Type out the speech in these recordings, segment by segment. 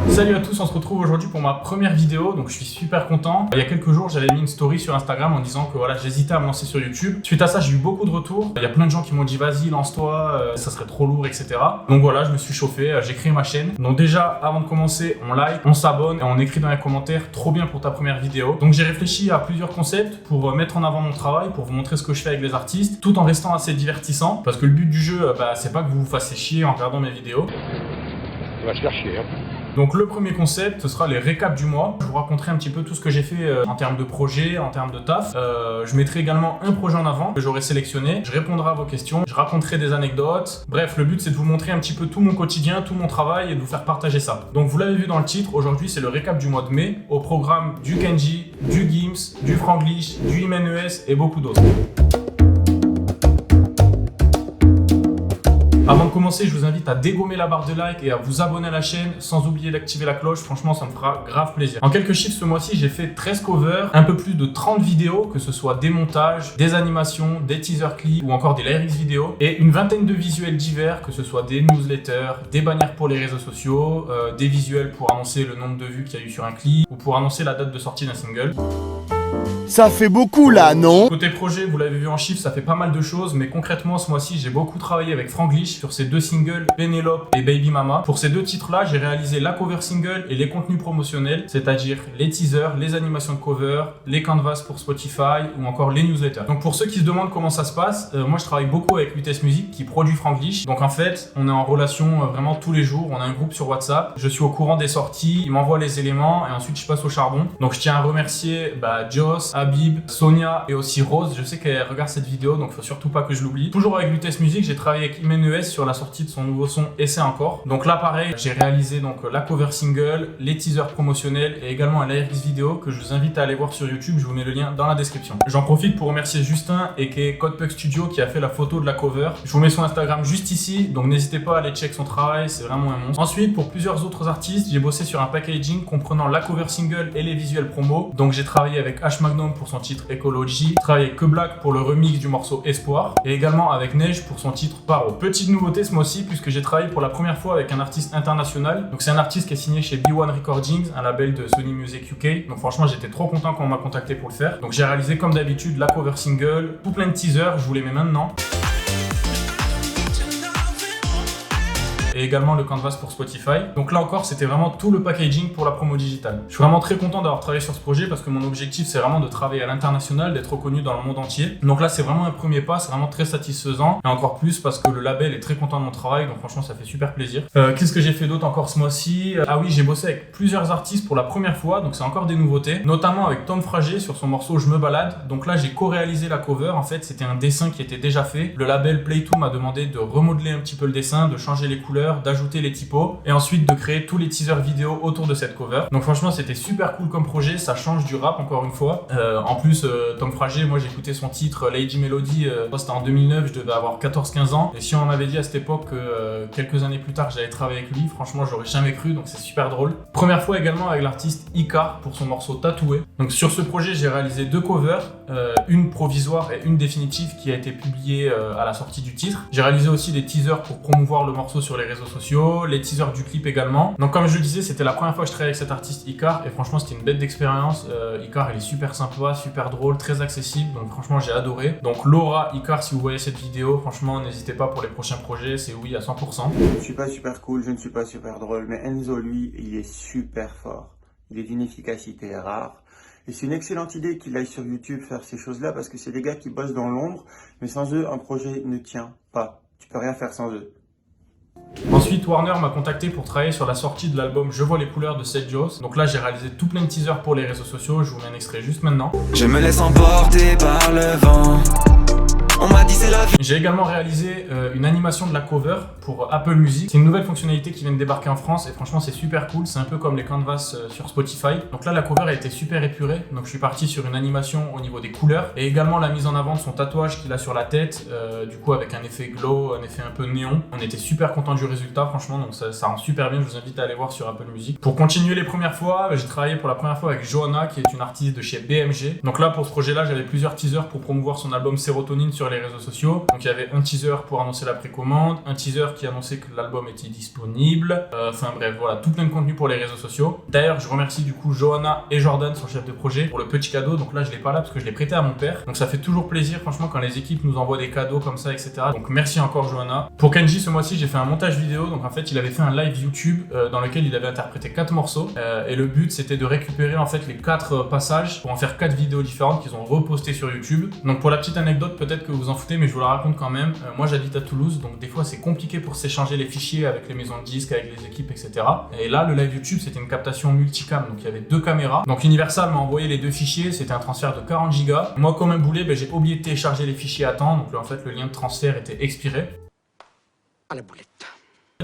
Salut à tous, on se retrouve aujourd'hui pour ma première vidéo, donc je suis super content. Il y a quelques jours, j'avais mis une story sur Instagram en disant que voilà, j'hésitais à me lancer sur YouTube. Suite à ça, j'ai eu beaucoup de retours. Il y a plein de gens qui m'ont dit vas-y, lance-toi, ça serait trop lourd, etc. Donc voilà, je me suis chauffé, j'ai créé ma chaîne. Donc déjà, avant de commencer, on like, on s'abonne et on écrit dans les commentaires trop bien pour ta première vidéo. Donc j'ai réfléchi à plusieurs concepts pour mettre en avant mon travail, pour vous montrer ce que je fais avec les artistes, tout en restant assez divertissant. Parce que le but du jeu, c'est pas que vous vous fassiez chier en regardant mes vidéos. On va se faire chier, hein. Donc le premier concept, ce sera les récaps du mois. Je vous raconterai un petit peu tout ce que j'ai fait en termes de projet, en termes de taf. Je mettrai également un projet en avant que j'aurai sélectionné. Je répondrai à vos questions, je raconterai des anecdotes. Bref, le but c'est de vous montrer un petit peu tout mon quotidien, tout mon travail et de vous faire partager ça. Donc vous l'avez vu dans le titre, aujourd'hui c'est le récap du mois de mai. Au programme du Kenji, du Gims, du Franglish, du Imenes et beaucoup d'autres. Avant de commencer, je vous invite à dégommer la barre de like et à vous abonner à la chaîne sans oublier d'activer la cloche. Franchement, ça me fera grave plaisir. En quelques chiffres, ce mois-ci, j'ai fait 13 covers, un peu plus de 30 vidéos, que ce soit des montages, des animations, des teaser clips ou encore des lyrics vidéo et une vingtaine de visuels divers, que ce soit des newsletters, des bannières pour les réseaux sociaux, des visuels pour annoncer le nombre de vues qu'il y a eu sur un clip ou pour annoncer la date de sortie d'un single. Ça fait beaucoup là, non? Côté projet, vous l'avez vu en chiffres, ça fait pas mal de choses, mais concrètement, ce mois-ci, j'ai beaucoup travaillé avec Franglish sur ces deux singles, Pénélope et Baby Mama. Pour ces deux titres-là, j'ai réalisé la cover single et les contenus promotionnels, c'est-à-dire les teasers, les animations de cover, les canvas pour Spotify ou encore les newsletters. Donc pour ceux qui se demandent comment ça se passe, moi je travaille beaucoup avec Lutes Music qui produit Franglish. Donc en fait, on est en relation vraiment tous les jours, on a un groupe sur WhatsApp, je suis au courant des sorties, il m'envoie les éléments et ensuite je passe au charbon. Donc je tiens à remercier Joss, Habib, Sonia et aussi Rose. Je sais qu'elle regarde cette vidéo, donc faut surtout pas que je l'oublie. Toujours avec Lutes Music, j'ai travaillé avec Imenes sur la sortie de son nouveau son Essaie encore. Donc là pareil, j'ai réalisé donc la cover single, les teasers promotionnels et également un lyrics vidéo que je vous invite à aller voir sur YouTube. Je vous mets le lien dans la description. J'en profite pour remercier Justin et qui est Codepug Studio qui a fait la photo de la cover. Je vous mets son Instagram juste ici, donc n'hésitez pas à aller check son travail, c'est vraiment un monstre. Ensuite, pour plusieurs autres artistes, j'ai bossé sur un packaging comprenant la cover single et les visuels promo. Donc j'ai travaillé avec H Magnum pour son titre Ecology, travaillé avec Que Black pour le remix du morceau Espoir et également avec Neige pour son titre Paro. Petite nouveauté ce mois-ci puisque j'ai travaillé pour la première fois avec un artiste international. Donc c'est un artiste qui est signé chez B1 Recordings, un label de Sony Music UK. Donc franchement j'étais trop content quand on m'a contacté pour le faire. Donc j'ai réalisé comme d'habitude la cover single, tout plein de teasers, je vous les mets maintenant. Et également le canvas pour Spotify. Donc là encore, c'était vraiment tout le packaging pour la promo digitale. Je suis vraiment très content d'avoir travaillé sur ce projet parce que mon objectif, c'est vraiment de travailler à l'international, d'être reconnu dans le monde entier. Donc là, c'est vraiment un premier pas, c'est vraiment très satisfaisant. Et encore plus parce que le label est très content de mon travail, donc franchement, ça fait super plaisir. Qu'est-ce que j'ai fait d'autre encore ce mois-ci? Ah oui, j'ai bossé avec plusieurs artistes pour la première fois, donc c'est encore des nouveautés. Notamment avec Tom Frager sur son morceau Je me balade. Donc là, j'ai co-réalisé la cover. En fait, c'était un dessin qui était déjà fait. Le label Play2 m'a demandé de remodeler un petit peu le dessin, de changer les couleurs, d'ajouter les typos et ensuite de créer tous les teasers vidéo autour de cette cover. Donc franchement c'était super cool comme projet, ça change du rap encore une fois. En plus Tom Frager, moi j'écoutais son titre Lady Melody, c'était en 2009, je devais avoir 14-15 ans et si on m'avait dit à cette époque que quelques années plus tard j'allais travailler avec lui, franchement j'aurais jamais cru, donc c'est super drôle. Première fois également avec l'artiste Icar pour son morceau Tatoué. Donc sur ce projet j'ai réalisé deux covers, une provisoire et une définitive qui a été publiée à la sortie du titre. J'ai réalisé aussi des teasers pour promouvoir le morceau sur les réseaux sociaux, les teasers du clip également. Donc comme je le disais, c'était la première fois que je travaillais avec cet artiste Icar et franchement c'était une bête d'expérience. Icar il est super sympa, super drôle, très accessible, donc franchement j'ai adoré. Donc Laura, Icar, si vous voyez cette vidéo, franchement n'hésitez pas pour les prochains projets, c'est oui à 100%. Je ne suis pas super cool, je ne suis pas super drôle, mais Enzo lui, il est super fort. Il est d'une efficacité rare. Et c'est une excellente idée qu'il aille sur YouTube faire ces choses-là parce que c'est des gars qui bossent dans l'ombre, mais sans eux, un projet ne tient pas. Tu peux rien faire sans eux. Ensuite, Warner m'a contacté pour travailler sur la sortie de l'album Je vois les couleurs de Seth Joss. Donc là, j'ai réalisé tout plein de teasers pour les réseaux sociaux. Je vous mets un extrait juste maintenant. Je me laisse emporter par le vent. On m'a dit c'est la vie. J'ai également réalisé une animation de la cover pour Apple Music. C'est une nouvelle fonctionnalité qui vient de débarquer en France et franchement c'est super cool. C'est un peu comme les canvas sur Spotify. Donc là la cover a été super épurée. Donc je suis parti sur une animation au niveau des couleurs et également la mise en avant de son tatouage qu'il a sur la tête. Du coup avec un effet glow, un effet un peu néon. On était super content du résultat franchement. Donc ça rend super bien. Je vous invite à aller voir sur Apple Music. Pour continuer les premières fois, j'ai travaillé pour la première fois avec Johanna qui est une artiste de chez BMG. Donc là pour ce projet là j'avais plusieurs teasers pour promouvoir son album Sérotonine sur les réseaux sociaux. Donc il y avait un teaser pour annoncer la précommande, un teaser qui annonçait que l'album était disponible, enfin bref voilà, tout plein de contenu pour les réseaux sociaux. D'ailleurs je remercie du coup Johanna et Jordan, son chef de projet, pour le petit cadeau. Donc là je l'ai pas là parce que je l'ai prêté à mon père. Donc ça fait toujours plaisir franchement quand les équipes nous envoient des cadeaux comme ça, etc. Donc merci encore Johanna. Pour Kenji ce mois-ci j'ai fait un montage vidéo. Donc en fait il avait fait un live YouTube dans lequel il avait interprété 4 morceaux et le but c'était de récupérer en fait les 4 passages pour en faire 4 vidéos différentes qu'ils ont repostées sur YouTube. Donc pour la petite anecdote, peut-être que vous en foutez mais je vous la raconte quand même. Moi j'habite à Toulouse, donc des fois c'est compliqué pour s'échanger les fichiers avec les maisons de disques, avec les équipes, etc. Et là le live YouTube c'était une captation multicam, donc il y avait 2 caméras. Donc Universal m'a envoyé les 2 fichiers, c'était un transfert de 40 Go. Moi comme un boulet, j'ai oublié de télécharger les fichiers à temps, donc en fait le lien de transfert était expiré. À la boulette.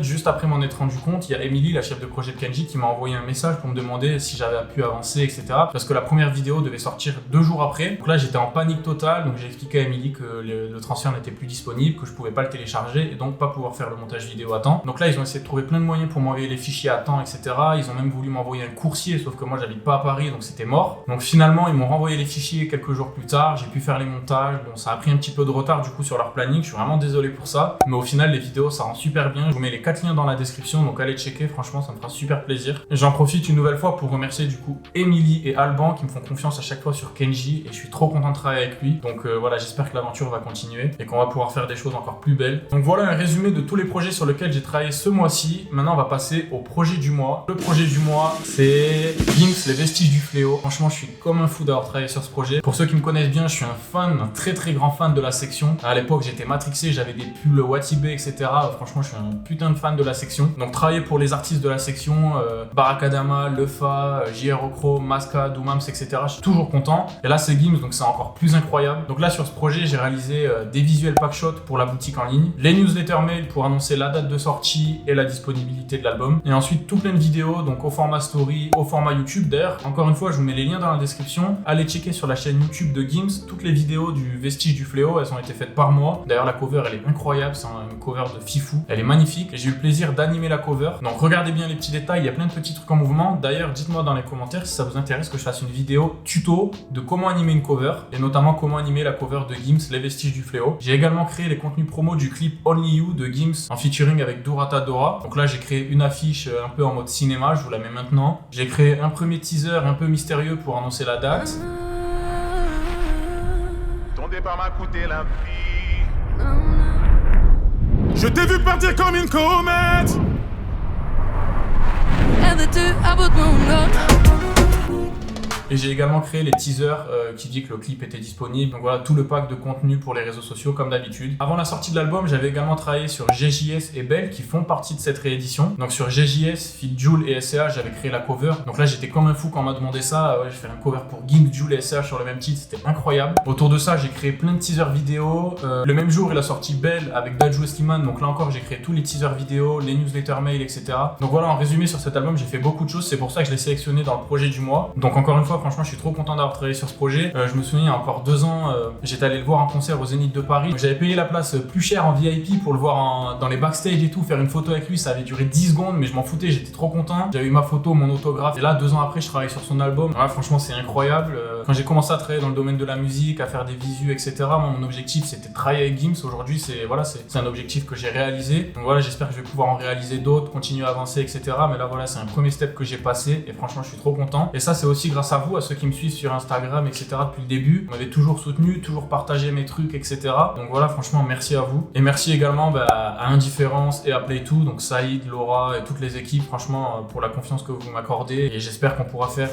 Juste après m'en être rendu compte, il y a Emily, la chef de projet de Kenji, qui m'a envoyé un message pour me demander si j'avais pu avancer, etc. Parce que la première vidéo devait sortir 2 jours après. Donc là, j'étais en panique totale. Donc j'ai expliqué à Emily que le transfert n'était plus disponible, que je pouvais pas le télécharger et donc pas pouvoir faire le montage vidéo à temps. Donc là, ils ont essayé de trouver plein de moyens pour m'envoyer les fichiers à temps, etc. Ils ont même voulu m'envoyer un coursier, sauf que moi, j'habite pas à Paris, donc c'était mort. Donc finalement, ils m'ont renvoyé les fichiers quelques jours plus tard. J'ai pu faire les montages. Bon, ça a pris un petit peu de retard du coup sur leur planning. Je suis vraiment désolé pour ça. Mais au final, les vidéos, ça rend super bien. Je vous mets les 4 liens dans la description. Donc allez checker, franchement ça me fera super plaisir. J'en profite une nouvelle fois pour remercier du coup Emily et Alban qui me font confiance à chaque fois sur Kenji et je suis trop content de travailler avec lui. Donc voilà, j'espère que l'aventure va continuer et qu'on va pouvoir faire des choses encore plus belles. Donc voilà un résumé de tous les projets sur lesquels j'ai travaillé ce mois-ci. Maintenant on va passer au projet du mois. Le projet du mois c'est Gims, les vestiges du fléau. Franchement je suis comme un fou d'avoir travaillé sur ce projet. Pour ceux qui me connaissent bien, je suis un très grand fan de la section. À l'époque j'étais matrixé, j'avais des pulls Watibé, etc. Franchement je suis un putain de fan de la section. Donc travailler pour les artistes de la section, Barakadama, Lefa, JR Ocro, Maska, Doomams, etc. Je suis toujours content. Et là c'est Gims, donc c'est encore plus incroyable. Donc là sur ce projet j'ai réalisé des visuels packshots pour la boutique en ligne, les newsletters mail pour annoncer la date de sortie et la disponibilité de l'album. Et ensuite tout plein de vidéos, donc au format story, au format YouTube. D'ailleurs, encore une fois, je vous mets les liens dans la description. Allez checker sur la chaîne YouTube de Gims. Toutes les vidéos du vestige du fléau, elles ont été faites par moi. D'ailleurs la cover elle est incroyable, c'est une cover de fifou. Elle est magnifique et j'ai eu le plaisir d'animer la cover. Donc regardez bien les petits détails, il y a plein de petits trucs en mouvement. D'ailleurs, dites-moi dans les commentaires si ça vous intéresse que je fasse une vidéo tuto de comment animer une cover et notamment comment animer la cover de Gims, les vestiges du fléau. J'ai également créé les contenus promo du clip Only You de Gims en featuring avec Durata Dora. Donc là, j'ai créé une affiche un peu en mode cinéma, je vous la mets maintenant. J'ai créé un premier teaser un peu mystérieux pour annoncer la date. Ton départ m'a coûté la vie. Je t'ai vu partir comme une comète. Et j'ai également créé les teasers qui dit que le clip était disponible. Donc voilà, tout le pack de contenu pour les réseaux sociaux comme d'habitude. Avant la sortie de l'album, j'avais également travaillé sur GJS et Belle qui font partie de cette réédition. Donc sur GJS, Fit Joule et SCH, j'avais créé la cover. Donc là, j'étais comme un fou quand on m'a demandé ça. Ouais, je fais un cover pour Gims, Joule et SCH sur le même titre, c'était incroyable. Autour de ça, j'ai créé plein de teasers vidéo. Le même jour, il a sorti Belle avec Dajou Slimane. Donc là encore, j'ai créé tous les teasers vidéo, les newsletters mail, etc. Donc voilà, en résumé sur cet album, j'ai fait beaucoup de choses. C'est pour ça que je l'ai sélectionné dans le projet du mois. Donc encore une fois, franchement, je suis trop content d'avoir travaillé sur ce projet. Je me souviens, il y a encore 2 ans, j'étais allé le voir en concert au Zénith de Paris. J'avais payé la place plus chère en VIP pour le voir dans les backstage et tout, faire une photo avec lui. Ça avait duré 10 secondes, mais je m'en foutais, j'étais trop content. J'avais eu ma photo, mon autographe. Et là, 2 ans après, je travaille sur son album. Ouais, franchement, c'est incroyable. Quand j'ai commencé à travailler dans le domaine de la musique, à faire des visus, etc., moi, mon objectif, c'était de travailler avec Gims. Aujourd'hui, c'est un objectif que j'ai réalisé. Donc voilà, j'espère que je vais pouvoir en réaliser d'autres, continuer à avancer, etc. Mais là, voilà, c'est un premier step que j'ai passé. Et franchement, je suis trop content. Et ça, c'est aussi grâce à vous, à ceux qui me suivent sur Instagram, etc. depuis le début. Vous m'avez toujours soutenu, toujours partagé mes trucs, etc. Donc voilà, franchement, merci à vous. Et merci également à Indifférence et à Play2, donc Saïd, Laura et toutes les équipes, franchement, pour la confiance que vous m'accordez. Et j'espère qu'on pourra faire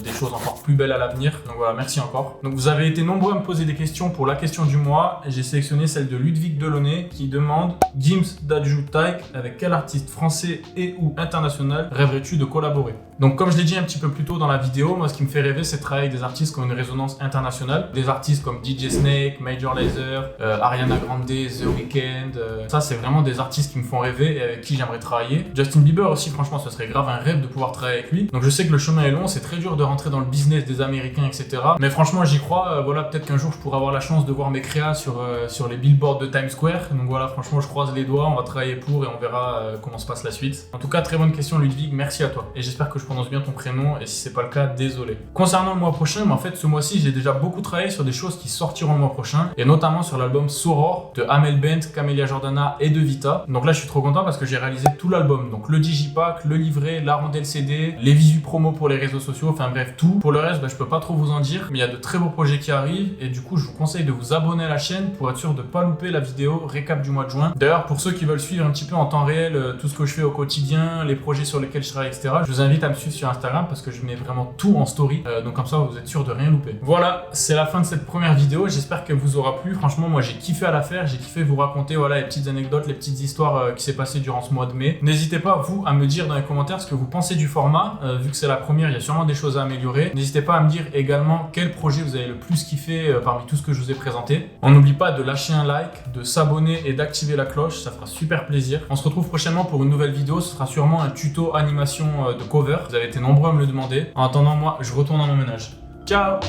des choses encore plus belles à l'avenir. Donc voilà, merci encore. Donc vous avez été nombreux à me poser des questions pour la question du mois. Et j'ai sélectionné celle de Ludwig Delaunay qui demande: Gims Dadju Taïk, avec quel artiste français et ou international rêverais-tu de collaborer? Donc comme je l'ai dit un petit peu plus tôt dans la vidéo, moi ce qui me fait rêver c'est de travailler avec des artistes qui ont une résonance internationale. Des artistes comme DJ Snake, Major Lazer, Ariana Grande, The Weeknd. Ça c'est vraiment des artistes qui me font rêver et avec qui j'aimerais travailler. Justin Bieber aussi, franchement ce serait grave un rêve de pouvoir travailler avec lui. Donc je sais que le chemin est long, c'est très dur de rentrer dans le business des Américains, etc. Mais franchement j'y crois. Voilà, peut-être qu'un jour je pourrai avoir la chance de voir mes créas sur les billboards de Times Square. Donc voilà, franchement je croise les doigts, on va travailler pour et on verra comment se passe la suite. En tout cas, très bonne question Ludwig, merci à toi. Et j'espère que je prononce bien ton prénom et si c'est pas le cas, désolé. Concernant le mois prochain, en fait ce mois-ci j'ai déjà beaucoup travaillé sur des choses qui sortiront le mois prochain et notamment sur l'album Soror de Amel Bent, Camélia Jordana et De Vita. Donc là je suis trop content parce que j'ai réalisé tout l'album, donc le digipack, le livret, la rondelle CD, les visu promo pour les réseaux sociaux, enfin bref tout. Pour le reste je peux pas trop vous en dire, mais il y a de très beaux projets qui arrivent et du coup je vous conseille de vous abonner à la chaîne pour être sûr de pas louper la vidéo récap du mois de juin. D'ailleurs pour ceux qui veulent suivre un petit peu en temps réel tout ce que je fais au quotidien, les projets sur lesquels je travaille, etc. Je vous invite à me suivre sur Instagram parce que je mets vraiment tout en story, donc comme ça vous êtes sûr de rien louper. Voilà, c'est la fin de cette première vidéo, j'espère qu'elle vous aura plu. Franchement moi j'ai kiffé à la faire, j'ai kiffé vous raconter voilà, les petites anecdotes, les petites histoires qui s'est passées durant ce mois de mai. N'hésitez pas vous à me dire dans les commentaires ce que vous pensez du format, vu que c'est la première il y a sûrement des choses à améliorer. N'hésitez pas à me dire également quel projet vous avez le plus kiffé parmi tout ce que je vous ai présenté. On n'oublie pas de lâcher un like, de s'abonner et d'activer la cloche, ça fera super plaisir. On se retrouve prochainement pour une nouvelle vidéo, ce sera sûrement un tuto animation de cover. Vous avez été nombreux à me le demander. En attendant, moi, je retourne à mon ménage. Ciao!